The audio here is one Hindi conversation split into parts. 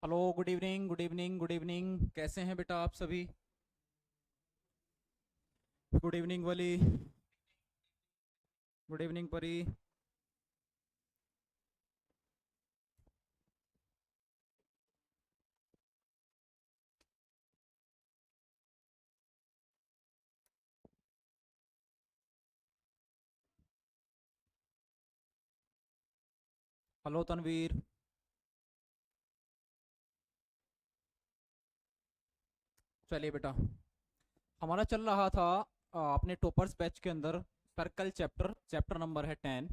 Hello, good evening, good evening, good evening. कैसे हैं बेटा आप सभी? गुड इवनिंग वली। गुड इवनिंग परी। हेलो तनवीर। चलिए बेटा, हमारा चल रहा था अपने टॉपर्स बैच के अंदर सर्कल चैप्टर। चैप्टर नंबर है 10।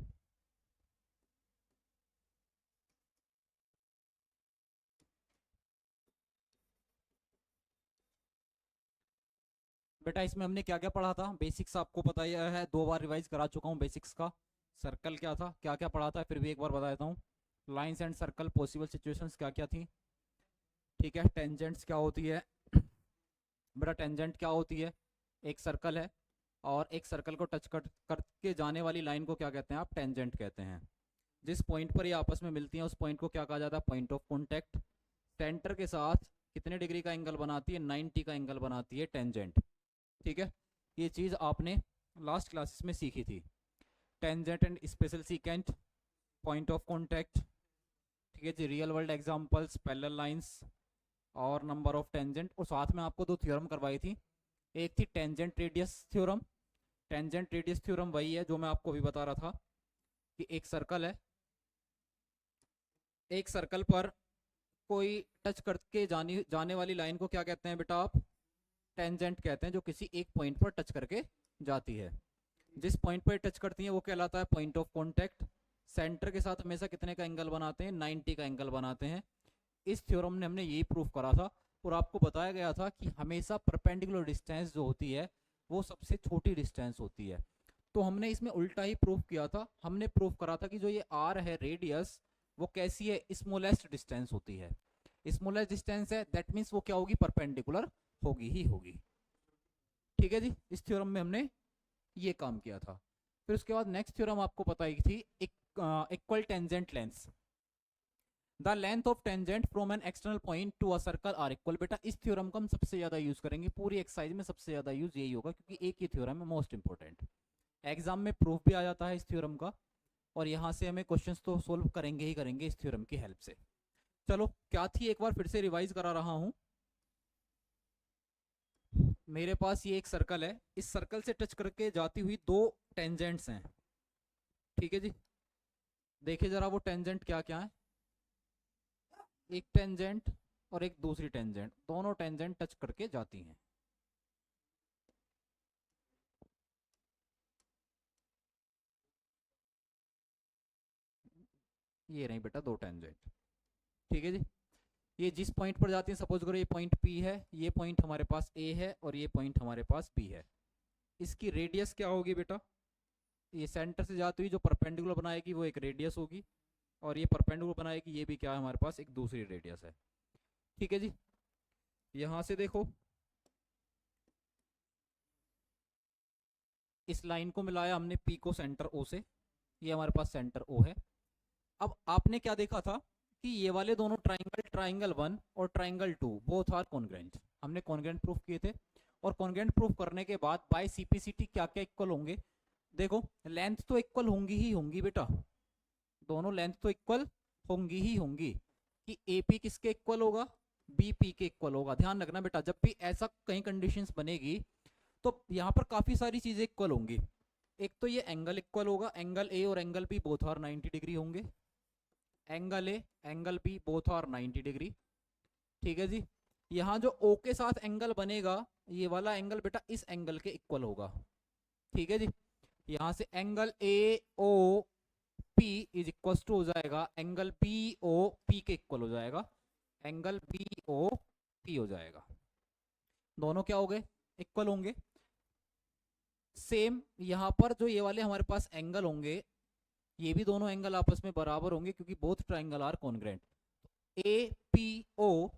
बेटा इसमें हमने क्या क्या पढ़ा था? बेसिक्स आपको पता ही है, 2 बार रिवाइज करा चुका हूँ बेसिक्स का। सर्कल क्या था, क्या क्या पढ़ा था, फिर भी एक बार बता देता हूँ। Lines and circle, possible situations क्या क्या थी। ठीक है, टेंजेंट्स क्या होती है बेटा? टेंजेंट क्या होती है? एक सर्कल है और एक सर्कल को टच करके जाने वाली लाइन को क्या कहते हैं? आप टेंजेंट कहते हैं। जिस पॉइंट पर ये आपस में मिलती हैं उस पॉइंट को क्या कहा जाता है? Point of contact. सेंटर के साथ कितने डिग्री का एंगल बनाती है? 90 का एंगल बनाती है टेंजेंट। ठीक है, ये चीज़ आपने लास्ट क्लासेस में सीखी थी। Tangent and special secant, point of contact. ठीक है जी, real world examples, parallel lines और नंबर ऑफ टेंजेंट। और साथ में आपको 2 थ्योरम करवाई थी। एक थी tangent radius theorem. Tangent radius theorem वही है जो मैं आपको अभी बता रहा था कि एक सर्कल है, एक सर्कल पर कोई टच करके जाने जाने वाली लाइन को क्या कहते हैं बेटा आप? टेंजेंट कहते हैं, जो किसी एक पॉइंट पर टच करके जाती है। जिस पॉइंट पर टच करती है वो कहलाता है पॉइंट ऑफ कॉन्टैक्ट। सेंटर के साथ हमेशा कितने का एंगल बनाते हैं? 90 का एंगल बनाते हैं। इस थ्योरम ने हमने यही प्रूफ करा था। और आपको बताया गया था कि हमेशा परपेंडिकुलर डिस्टेंस जो होती है वो सबसे छोटी डिस्टेंस होती है। तो हमने इसमें उल्टा ही प्रूफ किया था। हमने प्रूफ करा था कि जो ये आर है, रेडियस, वो कैसी है? स्मॉलेस्ट डिस्टेंस होती है। स्मॉलेस्ट डिस्टेंस है, दैट मीन्स वो क्या होगी? परपेंडिकुलर होगी ही होगी। ठीक है जी, इस थ्योरम में हमने ये काम किया था। फिर उसके बाद नेक्स्ट थ्योरम आपको बताई थी, equal tangent length. The length of tangent from an external point to a circle are equal. बेटा इस थ्योरम को हम सबसे ज्यादा यूज करेंगे, पूरी एक्सरसाइज में सबसे ज्यादा यूज यही होगा, क्योंकि एक ही थ्योरम है मोस्ट इंपॉर्टेंट। एग्जाम में प्रूफ भी आ जाता है इस थ्योरम का, और यहाँ से हमें क्वेश्चंस तो सोल्व करेंगे ही करेंगे इस थ्योरम की हेल्प से। चलो, क्या थी एक बार फिर से रिवाइज करा रहा हूँ। मेरे पास ये एक सर्कल है, इस सर्कल से टच करके जाती हुई 2 टेंजेंट्स हैं। ठीक है जी, देखिए जरा वो टेंजेंट क्या क्या है। एक टेंजेंट और एक दूसरी टेंजेंट, दोनों टेंजेंट टच करके जाती हैं। ये रही बेटा 2 टेंजेंट। ठीक है जी, ये जिस पॉइंट पर जाती है, सपोज करो ये पॉइंट पी है, ये पॉइंट हमारे पास ए है और ये पॉइंट हमारे पास बी है। इसकी रेडियस क्या होगी बेटा? ये सेंटर से जाती हुई जो परपेंडिकुलर बनाएगी वो एक रेडियस होगी, और ये परपेंडिकुलर बनाएगी, ये भी क्या है हमारे पास? एक दूसरी रेडियस है। ठीक है जी, यहां से देखो, इस लाइन को मिलाया हमने पी को सेंटर ओ से, ये हमारे पास सेंटर ओ है। अब आपने क्या देखा था कि ये वाले दोनों ट्राइंगल, ट्राइंगल 1 और ट्राइंगल 2, बोथ आर कॉन्ग्रेंट। हमने कॉन्ग्रेंट प्रूफ किए थे। और कॉन्ग्रेंट प्रूफ करने के बाद बाय सीपीसीटी क्या क्या इक्वल होंगे? देखो, लेंथ तो इक्वल होंगी ही होंगी बेटा, दोनों लेंथ तो इक्वल होंगी ही होंगी। कि एपी किसके इक्वल होगा? बीपी के इक्वल होगा। ध्यान रखना बेटा, जब भी ऐसा कहीं कंडीशंस बनेगी तो यहाँ पर काफी सारी चीजें इक्वल होंगी। एक तो ये एंगल इक्वल होगा, एंगल ए और angle B both are 90 degree होंगे। Angle A, angle B both are 90 degree. ठीक है जी, यहाँ जो ओ के साथ एंगल बनेगा, ये वाला एंगल बेटा इस एंगल के इक्वल होगा। ठीक है जी, यहाँ से angle A O P is equal to हो जाएगा एंगल बी ओ पी के इक्वल हो जाएगा। एंगल बी ओ पी हो जाएगा। दोनों क्या हो गए? इक्वल होंगे। सेम यहाँ पर जो ये वाले हमारे पास एंगल होंगे, ये भी दोनों एंगल आपस में बराबर होंगे, क्योंकि both triangle are congruent. A P O,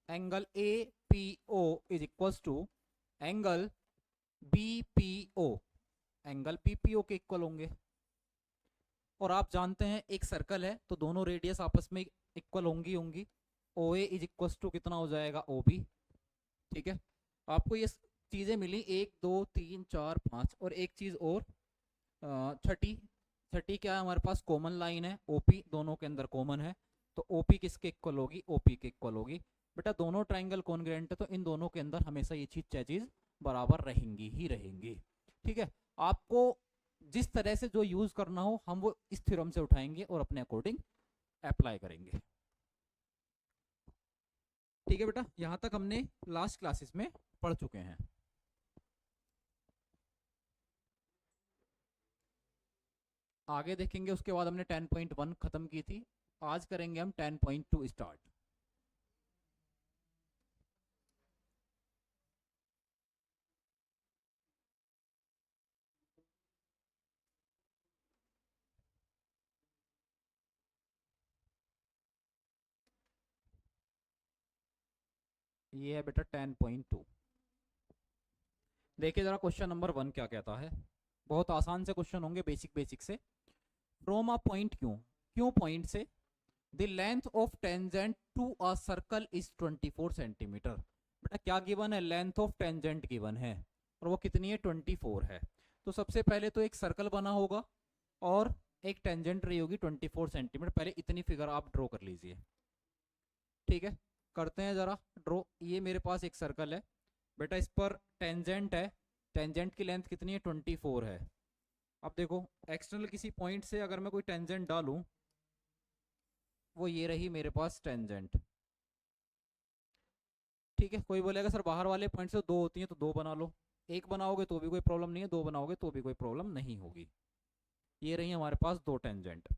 angle A P O is equal to angle B P O, angle B P O के इक्वल होंगे। और आप जानते हैं एक सर्कल है तो दोनों रेडियस आपस में इक्वल होंगी होंगी। ओ ए इज इक्व टू कितना हो जाएगा ओ बी। ठीक है, आपको ये चीज़ें मिली 1 2 3 4 5 और एक चीज़ और छठी। छठी क्या है हमारे पास, कॉमन लाइन है ओपी, दोनों के अंदर कॉमन है, तो ओपी किसके इक्वल होगी, ओपी के इक्वल होगी। बेटा दोनों ट्राइंगल कॉन्ग्रुएंट है तो इन दोनों के अंदर हमेशा ये चीज बराबर रहेंगी ही रहेंगी। ठीक है, आपको जिस तरह से जो यूज करना हो हम वो इस थ्योरम से उठाएंगे और अपने अकॉर्डिंग अप्लाई करेंगे। ठीक है बेटा, यहां तक हमने लास्ट क्लासेस में पढ़ चुके हैं। आगे देखेंगे, उसके बाद हमने 10.1 खत्म की थी, आज करेंगे हम 10.2 स्टार्ट। ये है बेटा 10.2। देखिए जरा क्वेश्चन नंबर 1 क्या कहता है, बहुत आसान से क्वेश्चन होंगे, बेसिक बेसिक से। From a point Q, Q point से the length of tangent to a circle is 24 centimetre. बेटा क्या गिवन है, लेंथ ऑफ टेंजेंट गिवन है और वो कितनी है, 24 है। तो सबसे पहले तो एक सर्कल बना होगा और एक टेंजेंट रही होगी 24 सेंटीमीटर। पहले इतनी फिगर आप ड्रॉ कर लीजिए। ठीक है, करते हैं जरा ड्रॉ। ये मेरे पास एक सर्कल है बेटा, इस पर टेंजेंट है, टेंजेंट की लेंथ कितनी है, 24 है। अब देखो एक्सटर्नल किसी पॉइंट से अगर मैं कोई टेंजेंट डालूं, वो ये रही मेरे पास टेंजेंट। ठीक है, कोई बोलेगा सर बाहर वाले पॉइंट से दो होती हैं तो दो बना लो, एक बनाओगे तो भी कोई प्रॉब्लम नहीं है, दो बनाओगे तो भी कोई प्रॉब्लम नहीं होगी। ये रही हमारे पास दो टेंजेंट,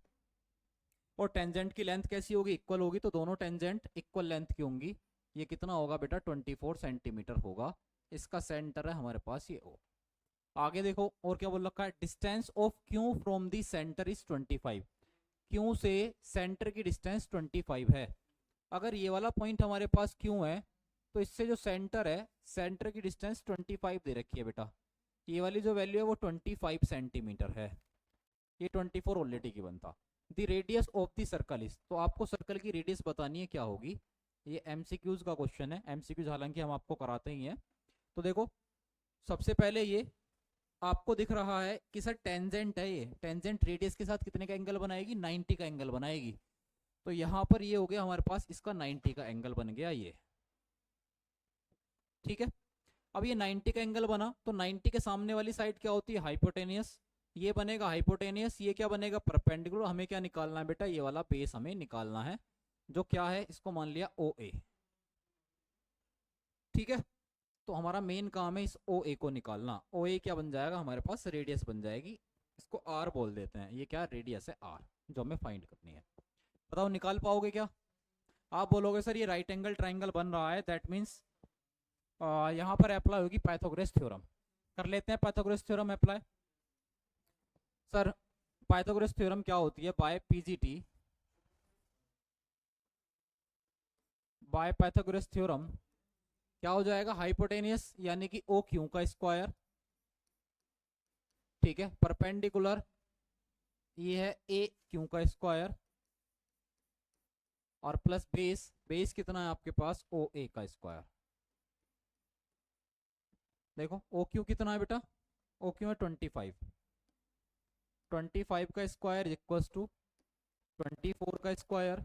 और टेंजेंट की लेंथ कैसी होगी, इक्वल होगी, तो दोनों टेंजेंट इक्वल लेंथ की होंगी। ये कितना होगा बेटा, 24 सेंटीमीटर होगा। इसका सेंटर है हमारे पास ये ओ। आगे देखो और क्या बोल रखा है, distance of Q from the centre is 25। Q से सेंटर की डिस्टेंस 25 है। अगर ये वाला पॉइंट हमारे पास क्यू है तो इससे जो सेंटर है, सेंटर की डिस्टेंस 25 दे रखी है बेटा। ये वाली जो वैल्यू है वो 25 सेंटीमीटर है, ये 24 ऑलरेडी की बनता। The radius of the circle is, तो आपको सर्कल की रेडियस बतानी है क्या होगी। ये एमसीक्यूज का क्वेश्चन है, एमसीक्यूज हालांकि हम आपको कराते ही हैं। तो देखो सबसे पहले ये आपको दिख रहा है कि सर टेंजेंट है, ये टेंजेंट रेडियस के साथ कितने का एंगल बनाएगी, 90 का एंगल बनाएगी। तो यहाँ पर ये हो गया हमारे पास, इसका 90 का एंगल बन गया ये। ठीक है, अब ये 90 का एंगल बना तो 90 के सामने वाली साइड क्या होती है, हाइपोटेनियस। ये बनेगा हाइपोटेनियस, ये क्या बनेगा, परपेंडिकुलर। हमें क्या निकालना है बेटा, ये वाला बेस हमें निकालना है, जो क्या है, इसको मान लिया ओ ए। ठीक है, तो हमारा मेन काम है इस ओ ए को निकालना। ओ ए क्या बन जाएगा हमारे पास, रेडियस बन जाएगी, इसको आर बोल देते हैं। ये क्या रेडियस है, आर, जो हमें फाइंड करनी है। बताओ निकाल पाओगे क्या। आप बोलोगे सर ये राइट एंगल ट्राइंगल बन रहा है, दैट मीन्स यहाँ पर अप्लाई होगी पाइथागोरस थ्योरम। कर लेते हैं पाइथागोरस थ्योरम अप्लाई। सर पाइथागोरस थ्योरम क्या होती है, by PGT, by Pythagoras theorem क्या हो जाएगा, हाइपोटेनियस यानी कि ओ क्यू का स्क्वायर, ठीक है, परपेंडिकुलर ये है ए क्यू का स्क्वायर, और प्लस बेस, बेस कितना है आपके पास, ओ ए का स्क्वायर। देखो ओ क्यू कितना है बेटा, ओ क्यू है 25, 25 का स्क्वायर इक्वल्स टू 24 का स्क्वायर,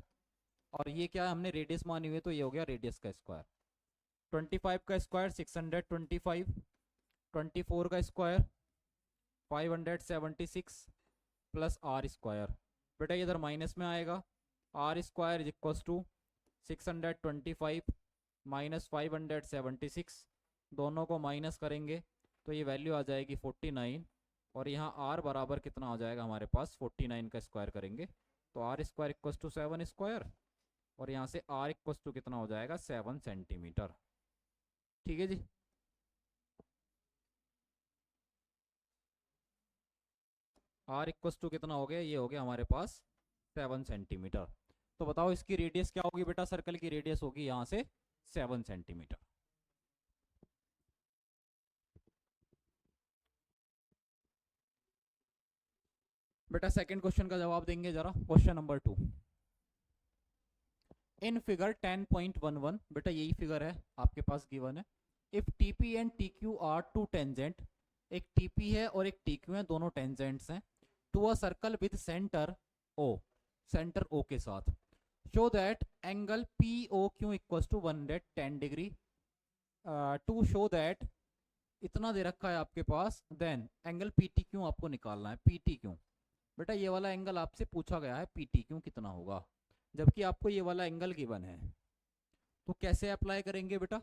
और ये क्या है हमने रेडियस मानी हुई है तो ये हो गया रेडियस का स्क्वायर। 25 का स्क्वायर 625, 24 का स्क्वायर 576 प्लस आर स्क्वायर। बेटा इधर माइनस में आएगा, R square is equals to 625 minus 576, दोनों को माइनस करेंगे तो ये वैल्यू आ जाएगी 49, और यहाँ आर बराबर कितना हो जाएगा हमारे पास, 49 का स्क्वायर करेंगे तो R square equals to 7 square, और यहाँ से आर इक्वल्स टू कितना हो जाएगा, 7 सेंटीमीटर। ठीक है जी, आर इक्वल्स टू कितना हो गया, ये हो गया हमारे पास 7 सेंटीमीटर। तो बताओ इसकी रेडियस क्या होगी बेटा, सर्कल की रेडियस होगी यहाँ से 7 सेंटीमीटर। बेटा सेकंड क्वेश्चन का जवाब देंगे जरा, क्वेश्चन नंबर 2। इन फिगर 10.11 बेटा यही फिगर है आपके पास गिवन है। If TP and TQ are two tangent, एक टीपी है और एक टीक्यू है, दोनों टेंजेंट्स हैं, to a circle with centre O, centre O के साथ, show that angle P O Q equals to 110 degree. To show that इतना दे रखा है आपके पास, then angle P T Q आपको निकालना है। पी टी क्यू बेटा ये वाला एंगल आपसे पूछा गया है, पी टी क्यू कितना होगा, जबकि आपको ये वाला एंगल गिवन है। तो कैसे अप्लाई करेंगे बेटा,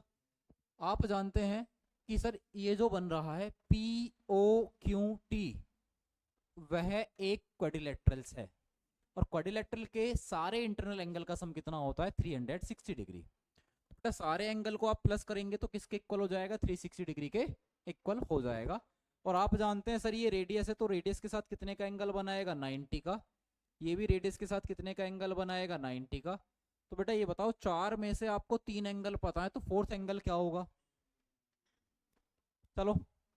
आप जानते हैं कि सर ये जो बन रहा है पी ओ क्यू टी, वह एक क्वाड्रिलेटरल्स है, और क्वाड्रिलेटरल के सारे इंटरनल एंगल का सम कितना होता है 360 डिग्री। तो सारे एंगल को आप प्लस करेंगे तो किसके इक्वल हो जाएगा, 360 डिग्री के इक्वल हो जाएगा। और आप जानते हैं सर ये रेडियस है, तो रेडियस के साथ कितने का एंगल बनाएगा, 90 का। ये भी रेडियस के साथ कितने का एंगल बनाएगा, 90 का। तो बेटा ये बताओ, चार में से आपको तीन एंगल पता है, तो फोर्थ एंगल क्या होगा। चलो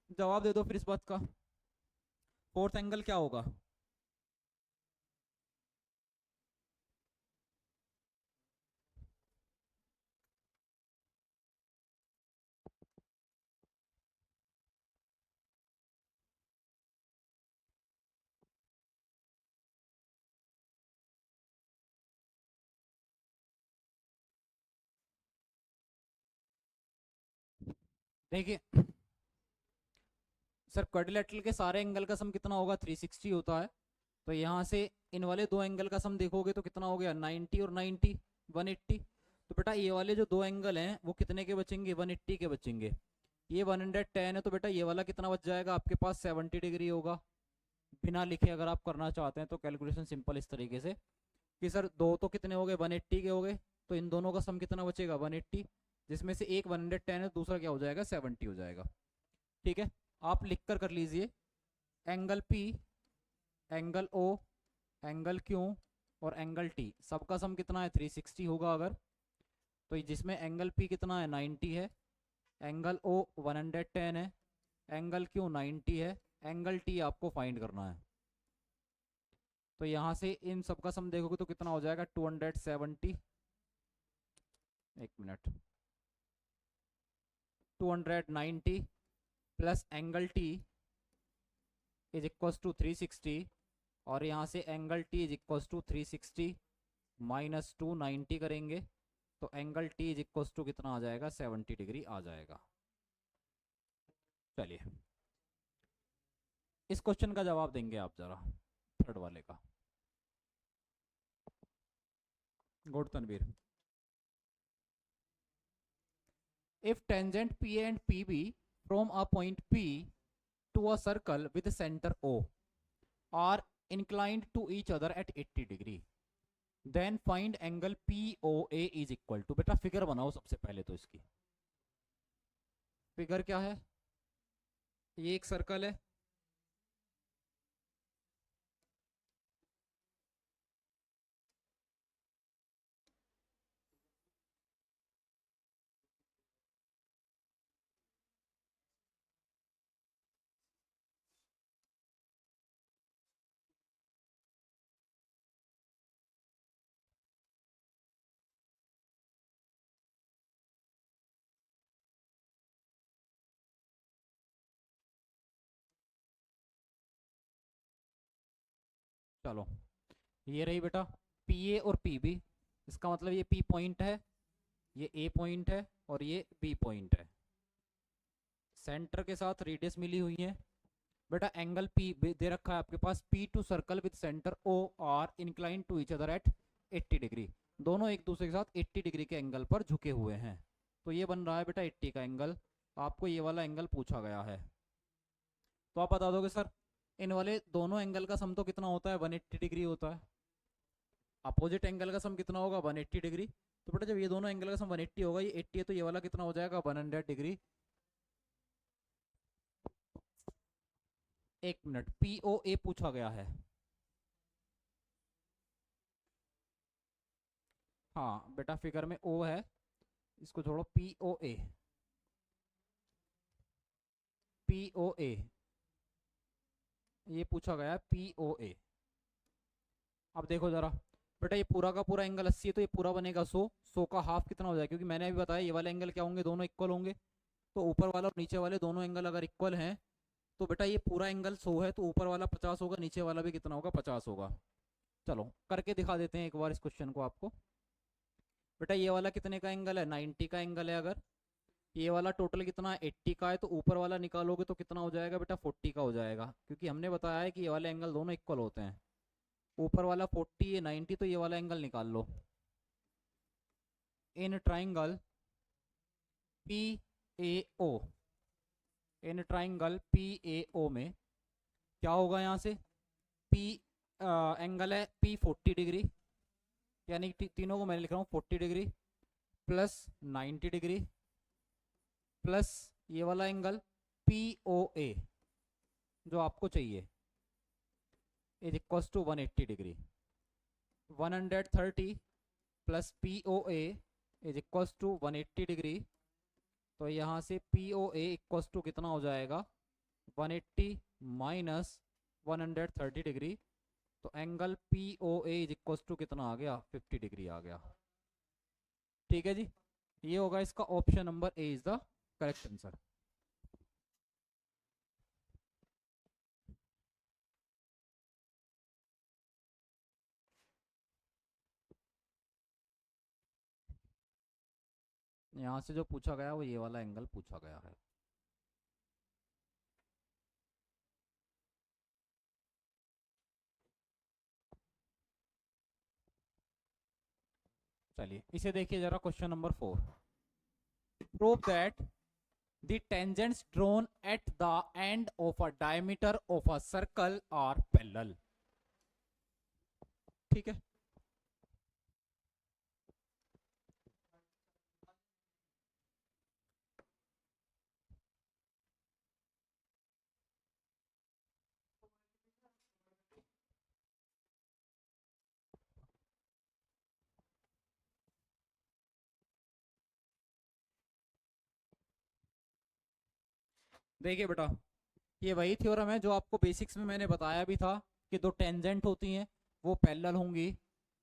जवाब दे दो फिर इस बात का, फोर्थ एंगल क्या होगा। देखिए सर, क्वाड्रिलेटरल के सारे एंगल का सम कितना होगा, 360 होता है। तो यहाँ से इन वाले दो एंगल का सम देखोगे तो कितना हो गया, 90 और 90, 180। तो बेटा ये वाले जो दो एंगल हैं वो कितने के बचेंगे, 180 के बचेंगे। ये 110 है, तो बेटा ये वाला कितना बच जाएगा आपके पास, 70 डिग्री होगा। बिना लिखे अगर आप करना चाहते हैं तो कैलकुलेशन सिंपल इस तरीके से कि सर दो तो कितने हो गए, 180 के हो गए, तो इन दोनों का सम कितना बचेगा, 180, जिसमें से एक 110 है, दूसरा क्या हो जाएगा, 70 हो जाएगा। ठीक है, आप लिख कर लीजिए, angle P, angle O, angle Q और एंगल टी, सबका सम कितना है, 360 होगा अगर। तो जिसमें एंगल पी कितना है, 90 है, एंगल ओ 110 है, एंगल क्यू 90 है, एंगल टी आपको फाइंड करना है। तो यहाँ से इन सबका सम देखोगे तो कितना हो जाएगा, 270, एक minute, 290 plus angle T is equals to 360, और यहाँ से angle T is equals to 360 minus 290 करेंगे तो angle T is equals to कितना आ जाएगा, 70 डिग्री आ जाएगा। चलिए इस क्वेश्चन का जवाब देंगे आप जरा, थर्ड वाले का। Good Tanveer. If tangent P and P B from a point P to a circle with centre O are inclined to each other at 80 degree, then find angle POA is equal to, बेटा फिगर बनाओ सबसे पहले तो इसकी। फिगर क्या है, ये एक सर्कल है, चलो ये रही बेटा पी ए और पी बी, इसका मतलब ये पी पॉइंट है, ये ए पॉइंट है और ये बी पॉइंट है, सेंटर के साथ रेडियस मिली हुई है। बेटा एंगल पी दे रखा है आपके पास, P to circle with centre O are incline to each other at 80 degree, दोनों एक दूसरे के साथ 80 डिग्री के एंगल पर झुके हुए हैं। तो ये बन रहा है बेटा 80 का एंगल, आपको ये वाला एंगल पूछा गया है। तो आप बता दोगे सर इन वाले दोनों एंगल का सम तो कितना होता है, 180 डिग्री होता है। अपोजिट एंगल का सम कितना होगा, 180 डिग्री। तो बेटा जब ये दोनों एंगल का सम 180 होगा, ये 80 है, तो ये वाला कितना हो जाएगा, 100 डिग्री। एक मिनट, पी ओ ए पूछा गया है, हाँ बेटा फिगर में ओ है, इसको छोड़ो, पी ओ ए, पी ओ ए, ये पूछा गया है पी ओ ए। अब देखो जरा बेटा ये पूरा का पूरा एंगल 80 है तो ये पूरा बनेगा 100, 100 का हाफ कितना हो जाएगा, क्योंकि मैंने अभी बताया ये वाले एंगल क्या होंगे, दोनों इक्वल होंगे। तो ऊपर वाला और नीचे वाले दोनों एंगल अगर इक्वल हैं तो बेटा ये पूरा एंगल 100 है, तो ऊपर वाला 50 होगा, नीचे वाला भी कितना होगा, 50 होगा। चलो करके दिखा देते हैं एक बार इस क्वेश्चन को आपको। बेटा ये वाला कितने का एंगल है, 90 का एंगल है। अगर ये वाला टोटल कितना 80 का है, तो ऊपर वाला निकालोगे तो कितना हो जाएगा बेटा, 40 का हो जाएगा, क्योंकि हमने बताया है कि ये वाले एंगल दोनों इक्वल होते हैं। ऊपर वाला 40, ये 90, तो ये वाला एंगल निकाल लो। In triangle P A O, in triangle P A O में क्या होगा, यहाँ से पी एंगल है पी 40 डिग्री, यानी कि तीनों को मैंने लिख रहा हूँ 40 डिग्री प्लस 90 डिग्री प्लस ये वाला एंगल पी ओ ए जो आपको चाहिए is equals to 180 degree. 130 plus P O A is equals to 180 degree. तो यहाँ से P O A equals to कितना हो जाएगा, 180 माइनस 130 डिग्री। तो angle P O A is equals to कितना आ गया, 50 डिग्री आ गया। ठीक है जी, ये होगा इसका option number A is the correct answer. यहाँ से जो पूछा गया वो ये वाला एंगल पूछा गया है। चलिए इसे देखिए जरा, question number 4। Prove that the tangents drawn at the end of a diameter of a circle are parallel. ठीक है, देखिए बेटा ये वही थ्योरम है जो आपको बेसिक्स में मैंने बताया भी था कि दो टेंजेंट होती हैं वो पैरेलल होंगी,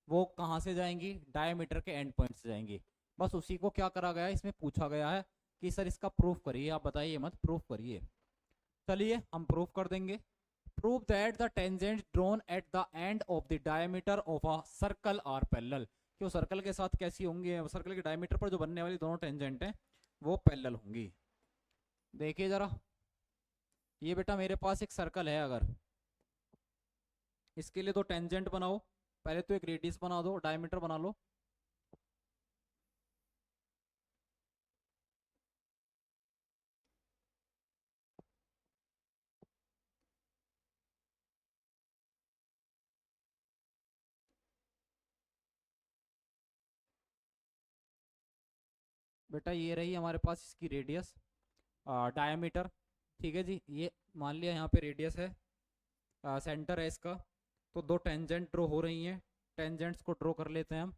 वो कहाँ से जाएंगी, डायमीटर के एंड पॉइंट से जाएंगी। बस उसी को क्या करा गया है, इसमें पूछा गया है कि सर इसका प्रूफ करिए, आप बताइए मत, प्रूफ करिए। चलिए हम प्रूफ कर देंगे। Prove that the tangent drawn at the end of the diameter of a circle are parallel. क्यों सर्कल के साथ कैसी होंगी, सर्कल के डायमीटर पर जो बनने वाली दोनों टेंजेंट हैं वो पैरेलल होंगी। देखिए जरा, ये बेटा मेरे पास एक सर्कल है, अगर इसके लिए दो टेंजेंट बनाओ, पहले तो एक रेडियस बना दो, डायमीटर बना लो। बेटा ये रही हमारे पास इसकी रेडियस, डायमीटर। ठीक है जी, ये मान लिया यहाँ पे रेडियस है, सेंटर है इसका। तो दो टेंजेंट ड्रॉ हो रही हैं, टेंजेंट्स को ड्रॉ कर लेते हैं हम।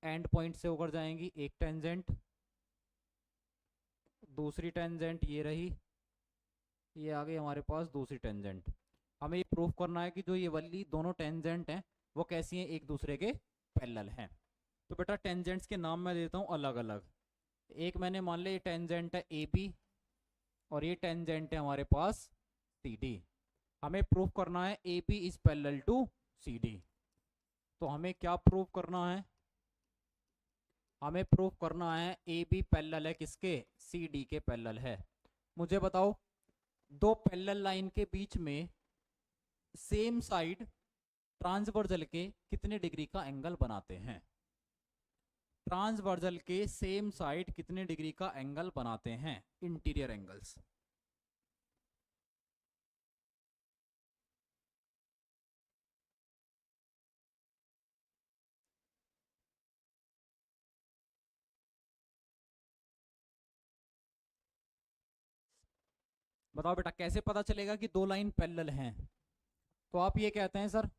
एंड पॉइंट से होकर जाएंगी एक टेंजेंट, दूसरी टेंजेंट ये रही, ये आ गई हमारे पास दूसरी टेंजेंट। हमें ये प्रूफ करना है कि जो ये वाली दोनों टेंजेंट हैं वो कैसी हैं, एक दूसरे के पैरेलल हैं। तो बेटा टेंजेंट्स के नाम मैं देता हूँ अलग अलग। एक मैंने मान लिया ये टेंजेंट है ए बी, और ये टेंजेंट है हमारे पास सी डी। हमें प्रूफ करना है A B is parallel to C D. तो हमें क्या प्रूफ करना है, हमें प्रूफ करना है ए बी पैरेलल है किसके, सी डी के पैरेलल है। मुझे बताओ दो पैरेलल लाइन के बीच में सेम साइड ट्रांसवर्जल के कितने डिग्री का एंगल बनाते हैं, ट्रांसवर्जल के सेम साइड कितने डिग्री का एंगल बनाते हैं, इंटीरियर एंगल्स। बताओ बेटा कैसे पता चलेगा कि दो लाइन पैरेलल हैं। तो आप ये कहते हैं सर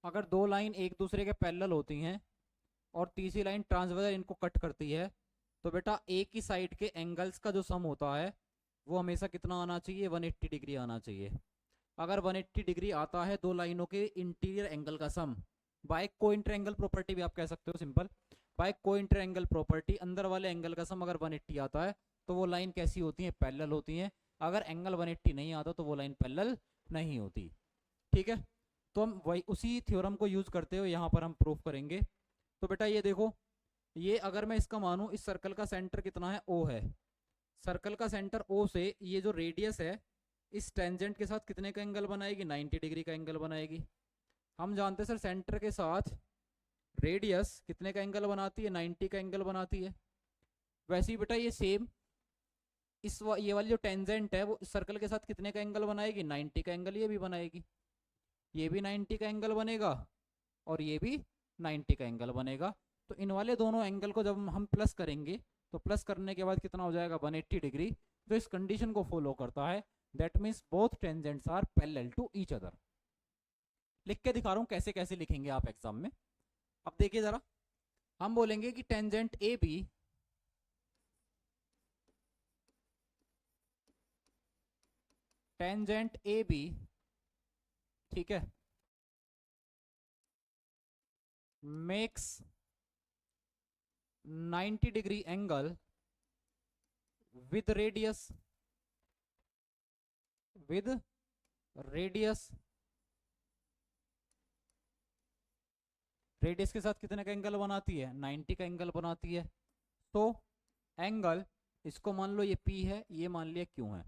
अगर दो लाइन एक दूसरे के पैरेलल होती हैं और तीसरी लाइन ट्रांसवर्जल इनको कट करती है, तो बेटा एक ही साइड के एंगल्स का जो सम होता है वो हमेशा कितना आना चाहिए, 180 डिग्री आना चाहिए। अगर 180 डिग्री आता है दो लाइनों के इंटीरियर एंगल का सम, बाय कोइंटर एंगल प्रॉपर्टी भी आप कह सकते हो, सिंपल। बाय कोइंटर एंगल प्रॉपर्टी अंदर वाले एंगल का सम अगर 180 आता है तो वो लाइन कैसी होती है, पैरेलल होती है। अगर एंगल 180 नहीं आता तो वो लाइन पैरेलल नहीं होती। ठीक है, तो हम वही उसी थ्योरम को यूज करते हुए यहाँ पर हम प्रूफ करेंगे। तो बेटा ये देखो, ये अगर मैं इसका मानूं, इस सर्कल का सेंटर कितना है, ओ है। सर्कल का सेंटर ओ से ये जो रेडियस है इस टेंजेंट के साथ कितने का एंगल बनाएगी, 90 डिग्री का एंगल बनाएगी। हम जानते हैं सर सेंटर के साथ रेडियस कितने का एंगल बनाती है, 90 का एंगल बनाती है। वैसे ही बेटा ये सेम ये वाली जो टेंजेंट है वो इस सर्कल के साथ कितने का एंगल बनाएगी, 90 का एंगल ये भी बनाएगी। ये भी 90 का एंगल बनेगा और ये भी 90 का एंगल बनेगा। तो इन वाले दोनों एंगल को जब हम प्लस करेंगे तो प्लस करने के बाद कितना हो जाएगा, 180 डिग्री, जो इस कंडीशन को फॉलो करता है। That means both tangents are parallel to each other. लिख के दिखा रहा हूं कैसे कैसे लिखेंगे आप एग्जाम में। अब देखिए जरा, हम बोलेंगे कि tangent A B tangent A B, ठीक है, makes 90 degree angle with radius radius के साथ कितने का एंगल बनाती है, 90 का एंगल बनाती है। तो एंगल, इसको मान लो ये P है, ये मान लिया Q है।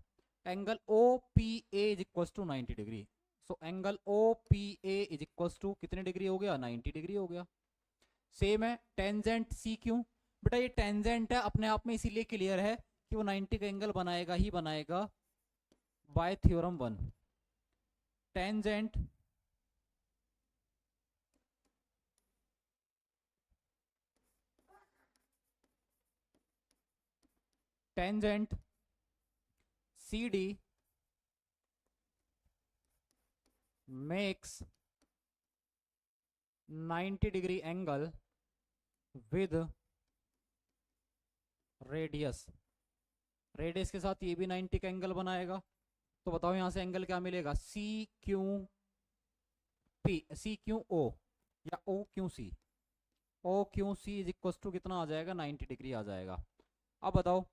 Angle OPA is equal to 90 degree. So angle OPA is equal to कितने डिग्री हो गया, 90 डिग्री हो गया। सेम है टेंजेंट CQ। बेटा ये टेंजेंट है, अपने आप में इसीलिए क्लियर है कि वो 90 का एंगल बनाएगा ही बनाएगा bye theorem 1। Tangent CD makes 90 degree angle with radius के साथ ये भी 90 का एंगल बनाएगा। तो बताओ यहां से एंगल क्या मिलेगा, CQP, CQO या OQC। OQC is equal to कितना आ जाएगा, 90 डिग्री आ जाएगा। अब बताओ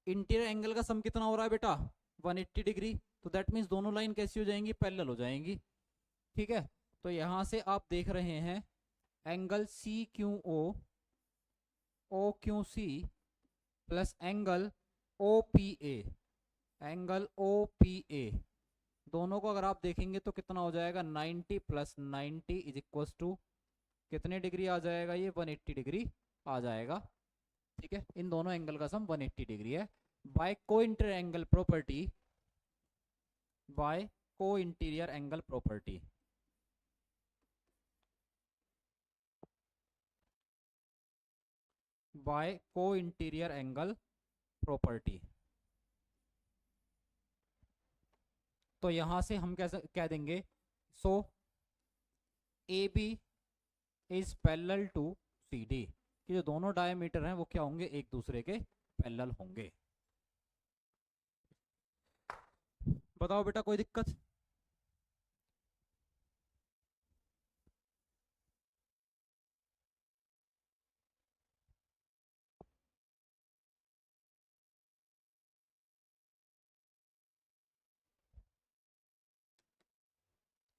इंटीरियर एंगल का सम कितना हो रहा है बेटा, 180 डिग्री। तो दैट मीन्स दोनों लाइन कैसी हो जाएंगी, पैरेलल हो जाएंगी। ठीक है, तो यहां से आप देख रहे हैं angle CQO OQC plus angle OPA दोनों को अगर आप देखेंगे तो कितना हो जाएगा, 90 प्लस 90 इज इक्वल टू कितने डिग्री आ जाएगा, ये 180 डिग्री आ जाएगा। ठीक है, इन दोनों एंगल का सम 180 डिग्री है। By cointerior angle property, by cointerior angle property, by cointerior angle property. तो यहां से हम कैसे कह देंगे, so AB is parallel to CD, कि जो दोनों डायमीटर हैं वो क्या होंगे, एक दूसरे के पैरेलल होंगे। बताओ बेटा कोई दिक्कत,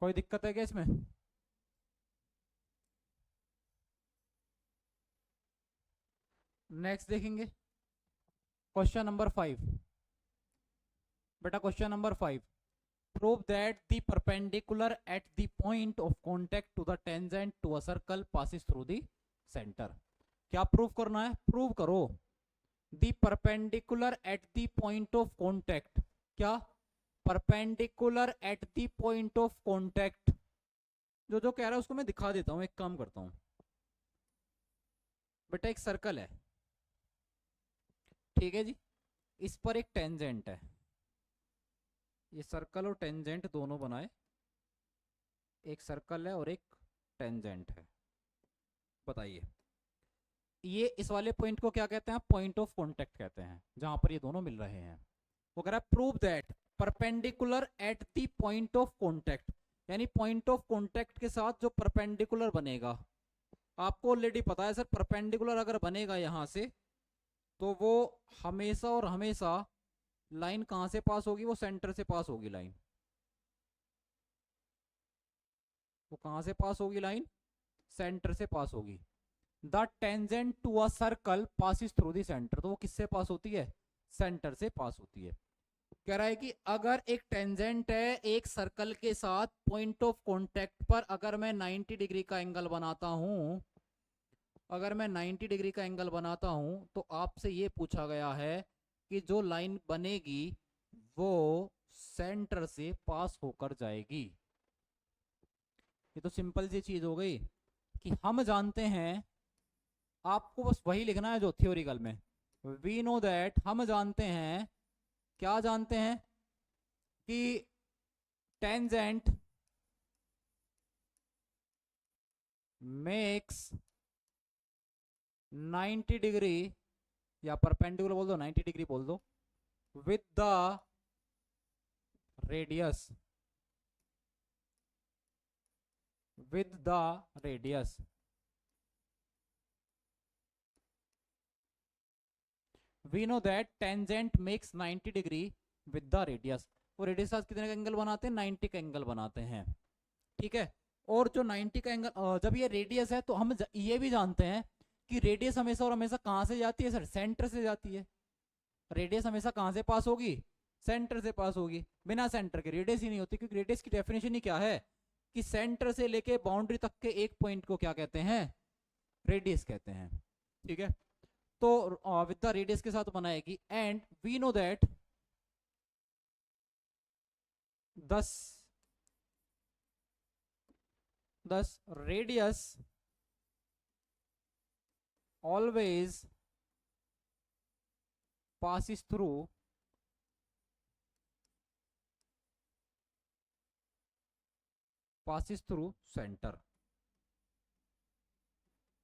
कोई दिक्कत है क्या इसमें। नेक्स्ट देखेंगे क्वेश्चन नंबर 5। बेटा question number 5, prove that the perpendicular at the point of contact to the tangent to a circle passes through the centre. क्या प्रूव करना है, प्रूव करो the perpendicular at the point of contact. क्या, perpendicular at the point of contact. जो कह रहा है उसको मैं दिखा देता हूं, एक काम करता हूं। बेटा एक सर्कल है, ठीक है जी, इस पर एक टेंजेंट है। ये सर्कल और टेंजेंट दोनों बनाए, एक सर्कल है और एक टेंजेंट है। बताइए ये इस वाले पॉइंट को क्या कहते हैं, पॉइंट ऑफ कांटेक्ट कहते हैं, जहां पर ये दोनों मिल रहे हैं। वो कह रहा है prove that perpendicular at the point of contact. यानी पॉइंट ऑफ कॉन्टेक्ट के साथ जो परपेंडिकुलर बनेगा, आपको ऑलरेडी पता है सर परपेंडिकुलर अगर बनेगा यहाँ से तो वो हमेशा और हमेशा लाइन कहाँ से पास होगी, वो सेंटर से पास होगी लाइन। वो कहाँ से पास होगी लाइन, सेंटर से पास होगी। The tangent to a circle passes through the centre, तो वो किससे पास होती है, सेंटर से पास होती है। कह रहा है कि अगर एक टेंजेंट है एक सर्कल के साथ, पॉइंट ऑफ कांटेक्ट पर अगर मैं 90 डिग्री का एंगल बनाता हूं, अगर मैं 90 डिग्री का एंगल बनाता हूं तो आपसे ये पूछा गया है कि जो लाइन बनेगी वो सेंटर से पास होकर जाएगी। ये तो सिंपल सी चीज हो गई कि हम जानते हैं, आपको बस वही लिखना है जो थ्योरिकल में। वी नो दैट, हम जानते हैं, क्या जानते हैं कि टेंजेंट मेक्स 90 डिग्री, या परपेंडिकुलर बोल दो, 90 डिग्री बोल दो, with the radius, with the radius. We know that tangent makes 90 degree with the radius. वो रेडियस के साथ कितने का एंगल बनाते हैं, 90 का एंगल बनाते हैं। ठीक है, और जो 90 का एंगल, जब ये रेडियस है तो हम ये भी जानते हैं कि रेडियस हमेशा और हमेशा कहां से जाती है सर, सेंटर से जाती है। रेडियस हमेशा कहां से पास होगी, सेंटर से पास होगी। बिना सेंटर के रेडियस ही नहीं होती, क्योंकि रेडियस की डेफिनेशन ही क्या है कि सेंटर से लेके बाउंड्री तक के एक पॉइंट को क्या कहते हैं, रेडियस कहते हैं। ठीक है, तो विद द रेडियस के साथ बनाएगी। एंड वी नो दैट दस दस radius always passes through centre.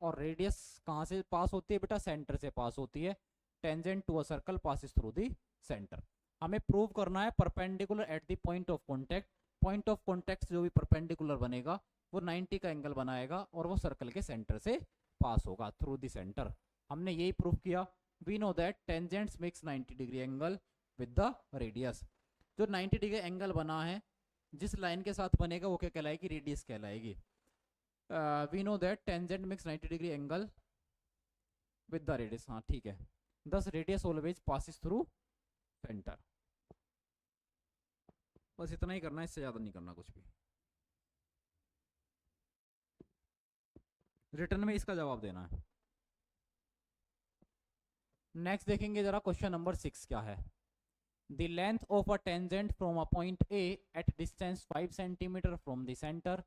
और रेडियस कहां से पास होती है बेटा, सेंटर से पास होती है। Tangent to a circle passes through the centre. हमें प्रूव करना है perpendicular at the point of contact. Point of contact जो भी परपेंडिकुलर बनेगा वो 90 का एंगल बनाएगा और वो सर्कल के सेंटर से पास होगा थ्रू द सेंटर। हमने यही प्रूव किया। We know that tangents makes 90 degree angle with the radius. जो 90 डिग्री एंगल बना है जिस लाइन के साथ बनेगा वो क्या कहलाएगी, रेडियस कहलाएगी। We know that tangent makes 90 degree angle with the radius, हाँ ठीक है। This radius always passes through centre. बस इतना ही करना है, इससे ज्यादा नहीं करना कुछ भी। रिटर्न में इसका जवाब देना है। नेक्स्ट देखेंगे जरा क्वेश्चन नंबर 6 क्या है। The length of a tangent from a point A at distance 5 centimetre from the centre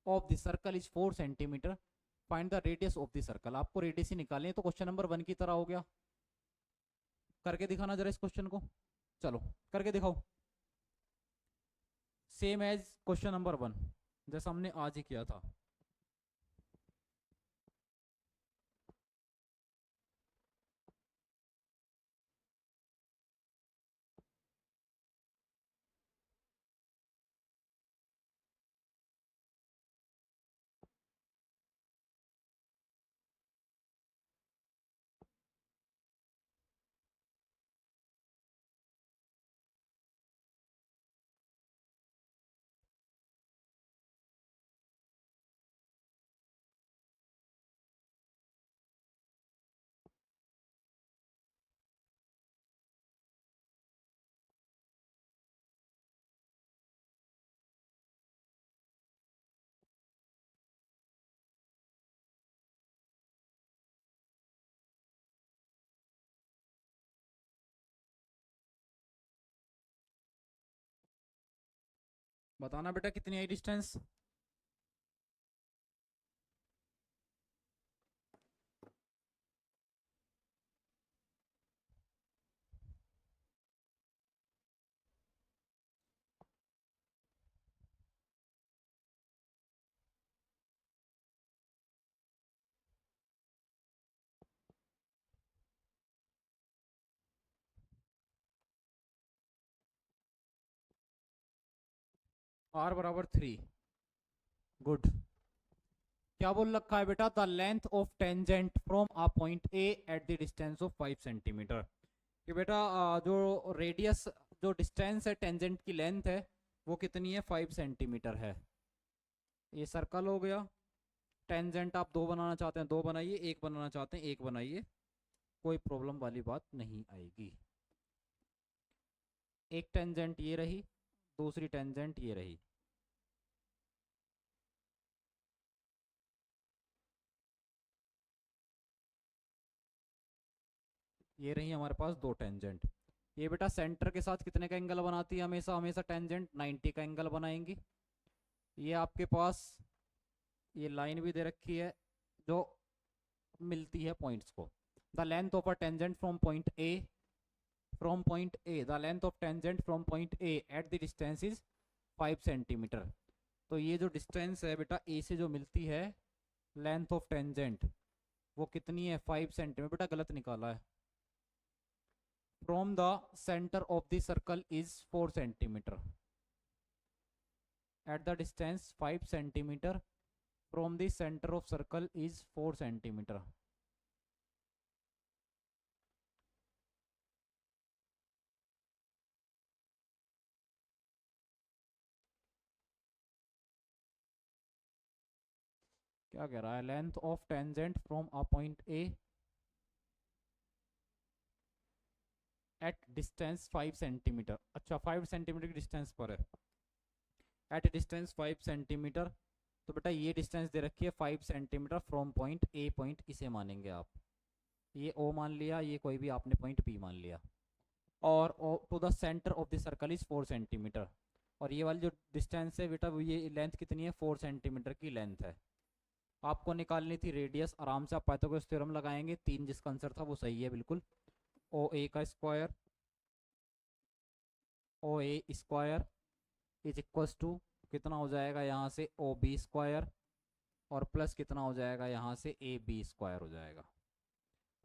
of the circle is 4 centimetre. Find the radius of the circle. आपको रेडियस ही निकालनी है, तो क्वेश्चन नंबर 1 की तरह हो गया। करके दिखाना जरा इस क्वेश्चन को, चलो करके दिखाओ। सेम एज क्वेश्चन नंबर 1 जैसा हमने आज ही किया था। बताना बेटा कितनी आई डिस्टेंस। r बराबर 3। गुड। क्या बोल रखा है बेटा, the length of tangent from a point A at the distance of 5 centimetre. कि बेटा जो रेडियस, जो डिस्टेंस है टेंजेंट की लेंथ है वो कितनी है, 5 सेंटीमीटर है। ये सर्कल हो गया। टेंजेंट आप दो बनाना चाहते हैं दो बनाइए, एक बनाना चाहते हैं एक बनाइए, कोई प्रॉब्लम वाली बात नहीं आएगी। एक टेंजेंट ये रही, दूसरी टेंजेंट ये रही। ये रही हमारे पास दो टेंजेंट। ये बेटा सेंटर के साथ कितने का एंगल बनाती है, हमेशा हमेशा टेंजेंट 90 का एंगल बनाएंगी। ये आपके पास ये लाइन भी दे रखी है जो मिलती है पॉइंट्स को। The length of a tangent from point A, the length of tangent from point A at the distance is 5 centimetre. तो ये जो डिस्टेंस है बेटा ए से जो मिलती है लेंथ ऑफ टेंजेंट वो कितनी है, 5 सेंटीमीटर। बेटा गलत निकाला है। From the centre of the circle is 4 centimetre at the distance 5 centimetre from the centre of circle is 4 centimetre. क्या कह रहा है, length of tangent from a point A at distance 5 centimetre. अच्छा 5 सेंटीमीटर की डिस्टेंस पर है, एट डिस्टेंस 5 सेंटीमीटर। तो बेटा ये डिस्टेंस दे रखी है 5 centimetre from point A, point इसे मानेंगे आप, ये ओ मान लिया, ये कोई भी आपने पॉइंट बी मान लिया। और to the centre of the circle is 4 centimetre. और ये वाली जो डिस्टेंस है बेटा ये लेंथ कितनी है, 4 सेंटीमीटर की लेंथ है। आपको निकालनी थी रेडियस, आराम से आप पाइथागोरस थ्योरम लगाएंगे, 3 जिसका आंसर था वो सही है बिल्कुल। ओ ए का square, O A square is equals to कितना हो जाएगा यहाँ से, ओ बी स्क्वायर, और प्लस कितना हो जाएगा यहाँ से, ए बी स्क्वायर हो जाएगा।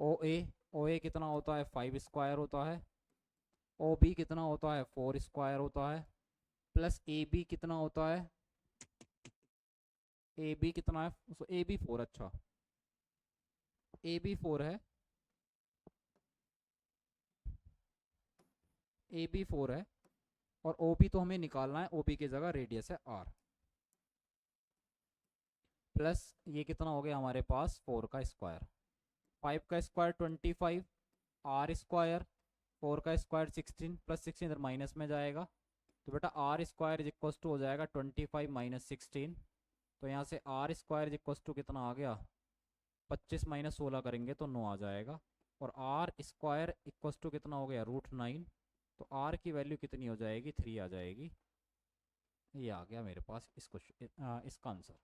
ओ ए कितना होता है, 5 स्क्वायर होता है। ओ बी कितना होता है, 4 स्क्वायर होता है। प्लस ए बी कितना होता है, ए बी कितना है, ए बी 4। अच्छा ए बी 4 है, ए बी 4 है। और ओ बी तो हमें निकालना है, ओ बी की जगह रेडियस है आर। प्लस ये कितना हो गया हमारे पास, 4 का स्क्वायर, 5 का स्क्वायर 25, आर स्क्वायर, 4 का स्क्वायर 16, प्लस 16 इधर माइनस में जाएगा। तो बेटा R square is equal to हो जाएगा 25 माइनस 16। तो यहाँ से R square is equal to कितना आ गया, 25 माइनस 16 करेंगे तो 9 आ जाएगा। और आर स्क्वायर इक्वल टू कितना हो गया, √9। तो आर की वैल्यू कितनी हो जाएगी, 3 आ जाएगी। ये आ गया मेरे पास इसका answer,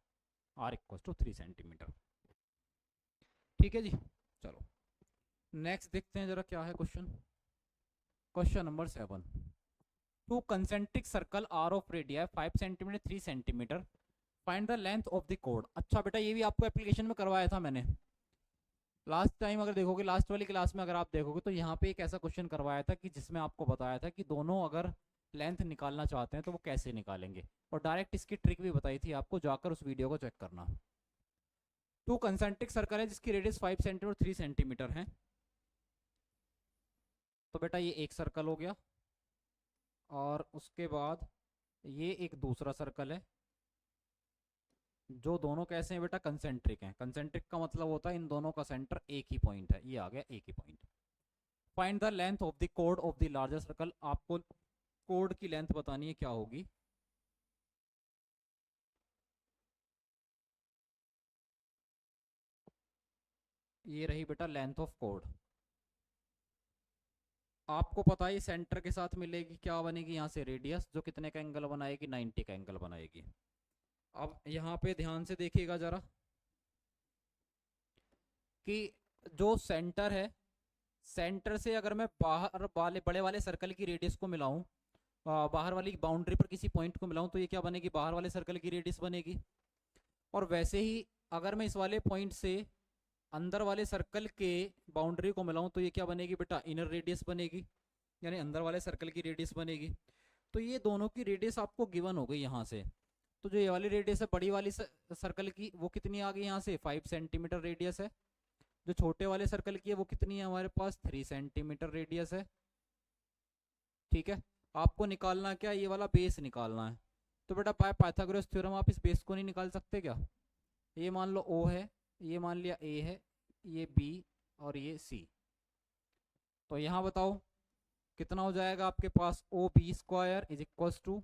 R equal to 3 centimetre. ठीक है जी, चलो नेक्स्ट देखते हैं जरा क्या है question. Question number 7, two concentric circle are of radii 5 centimetre 3 centimetre, find the length of the कोड। अच्छा बेटा ये भी आपको एप्लीकेशन में करवाया था मैंने लास्ट टाइम, अगर देखोगे लास्ट वाली क्लास में अगर आप देखोगे तो यहाँ पे एक ऐसा क्वेश्चन करवाया था कि जिसमें आपको बताया था कि दोनों अगर लेंथ निकालना चाहते हैं तो वो कैसे निकालेंगे, और डायरेक्ट इसकी ट्रिक भी बताई थी आपको, जाकर उस वीडियो को चेक करना। टू कंसेंट्रिक सर्कल है जिसकी रेडियस 5 सेंटीमीटर 3 सेंटीमीटर है। तो बेटा ये एक सर्कल हो गया, और उसके बाद ये एक दूसरा सर्कल है, जो दोनों कैसे हैं बेटा, कंसेंट्रिक हैं। कंसेंट्रिक का मतलब होता है इन दोनों का सेंटर एक ही पॉइंट है, ये आ गया एक ही point. Find the length of the कोड ऑफ द लार्जर सर्कल। आपको कोड की लेंथ बतानी है, क्या होगी, ये रही बेटा लेंथ ऑफ कोड। आपको पता है सेंटर के साथ मिलेगी, क्या बनेगी यहाँ से रेडियस, जो कितने का एंगल बनाएगी, 90 का एंगल बनाएगी। अब यहाँ पे ध्यान से देखिएगा जरा कि जो सेंटर है, सेंटर से अगर मैं बाहर वाले बड़े वाले सर्कल की रेडियस को मिलाऊं, बाहर वाली बाउंड्री पर किसी पॉइंट को मिलाऊं, तो ये क्या बनेगी, बाहर वाले सर्कल की रेडियस बनेगी। और वैसे ही अगर मैं इस वाले पॉइंट से अंदर वाले सर्कल के बाउंड्री को मिलाऊं तो ये क्या बनेगी बेटा, इनर रेडियस बनेगी, यानी अंदर वाले सर्कल की रेडियस बनेगी। तो ये दोनों की रेडियस आपको गिवन हो गई यहाँ से। तो जो ये वाली रेडियस है बड़ी वाली सर्कल की, वो कितनी आ गई यहाँ से, 5 सेंटीमीटर रेडियस है। जो छोटे वाले सर्कल की है वो कितनी है हमारे पास, 3 सेंटीमीटर रेडियस है। ठीक है, आपको निकालना क्या, ये वाला बेस निकालना है। तो बेटा बाय पाइथागोरस थ्योरम आप इस बेस को नहीं निकाल सकते क्या। ये मान लो ओ है, ये मान लिया ए है, ये बी और ये सी। तो यहाँ बताओ कितना हो जाएगा आपके पास, O B square is equals to,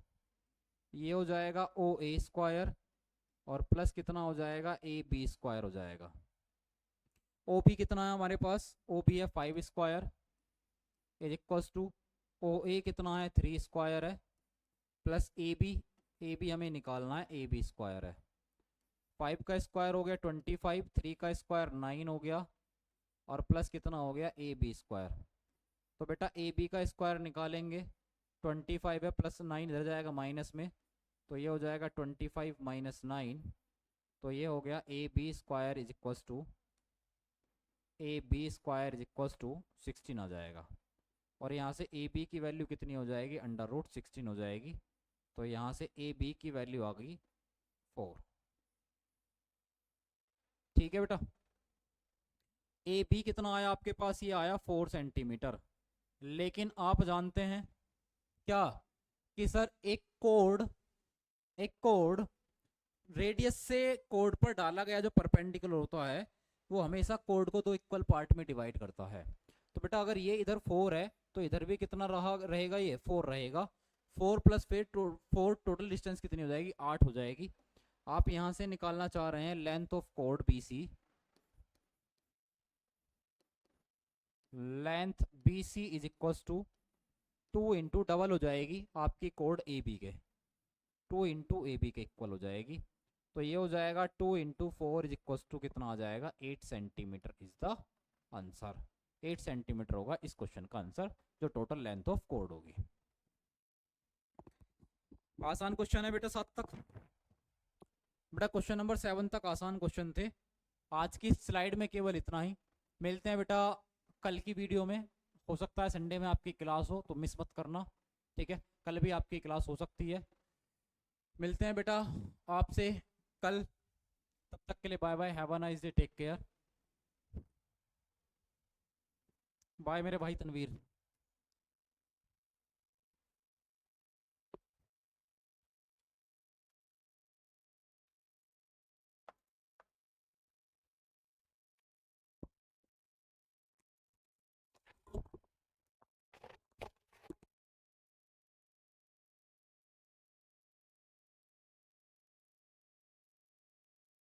ये हो जाएगा ओ ए स्क्वायर और प्लस कितना हो जाएगा, ए बी स्क्वायर हो जाएगा। ओ बी कितना है हमारे पास, ओ बी है 5 स्क्वायर इज इक्वल्स टू, ओ ए कितना है 3 स्क्वायर है, प्लस ए बी हमें निकालना है, ए बी स्क्वायर है। 5 का स्क्वायर हो गया 25, 3 का स्क्वायर 9 हो गया और प्लस कितना हो गया, ए बी स्क्वायर। तो बेटा ए बी का स्क्वायर निकालेंगे, 25 है प्लस 9 इधर जाएगा माइनस में, तो ये हो जाएगा 25 माइनस 9, तो ये हो गया A B square is equals to, A B square is equals to 16 आ जाएगा। और यहाँ से ए बी की वैल्यू कितनी हो जाएगी, √16 हो जाएगी। तो यहाँ से ए बी की वैल्यू आ गई 4। ठीक है बेटा, ए बी कितना आया आपके पास, ये आया 4 सेंटीमीटर। लेकिन आप जानते हैं क्या कि सर एक कोड रेडियस से कोड पर डाला गया जो परपेंडिकुलर होता है वो हमेशा कोड को 2 इक्वल पार्ट में डिवाइड करता है। तो बेटा अगर ये इधर 4 है तो इधर भी कितना रहेगा, ये 4 रहेगा। 4 प्लस फिर 4, टोटल डिस्टेंस कितनी हो जाएगी, 8 हो जाएगी। आप यहाँ से निकालना चाह रहे हैं लेंथ ऑफ कोड B C, length B C is equals to 2 into double हो जाएगी आपकी कोड ए बी के, 2 इंटू ए बी के इक्वल हो जाएगी। तो ये हो जाएगा 2 इंटू 4 इज इक्वल्स टू कितना आ जाएगा, 8 centimetre is the answer. 8 centimetre होगा इस क्वेश्चन का आंसर, जो टोटल लेंथ ऑफ कोड होगी। आसान क्वेश्चन है बेटा 7 तक। बेटा क्वेश्चन नंबर 7 तक आसान क्वेश्चन थे। आज की स्लाइड में केवल इतना ही। मिलते हैं बेटा कल की वीडियो में। हो सकता है संडे में आपकी क्लास हो तो मिस मत करना, ठीक है, कल भी आपकी क्लास हो सकती है। मिलते हैं बेटा आपसे कल, तब तक के लिए bye bye, have a nice day, take care, bye मेरे भाई तनवीर।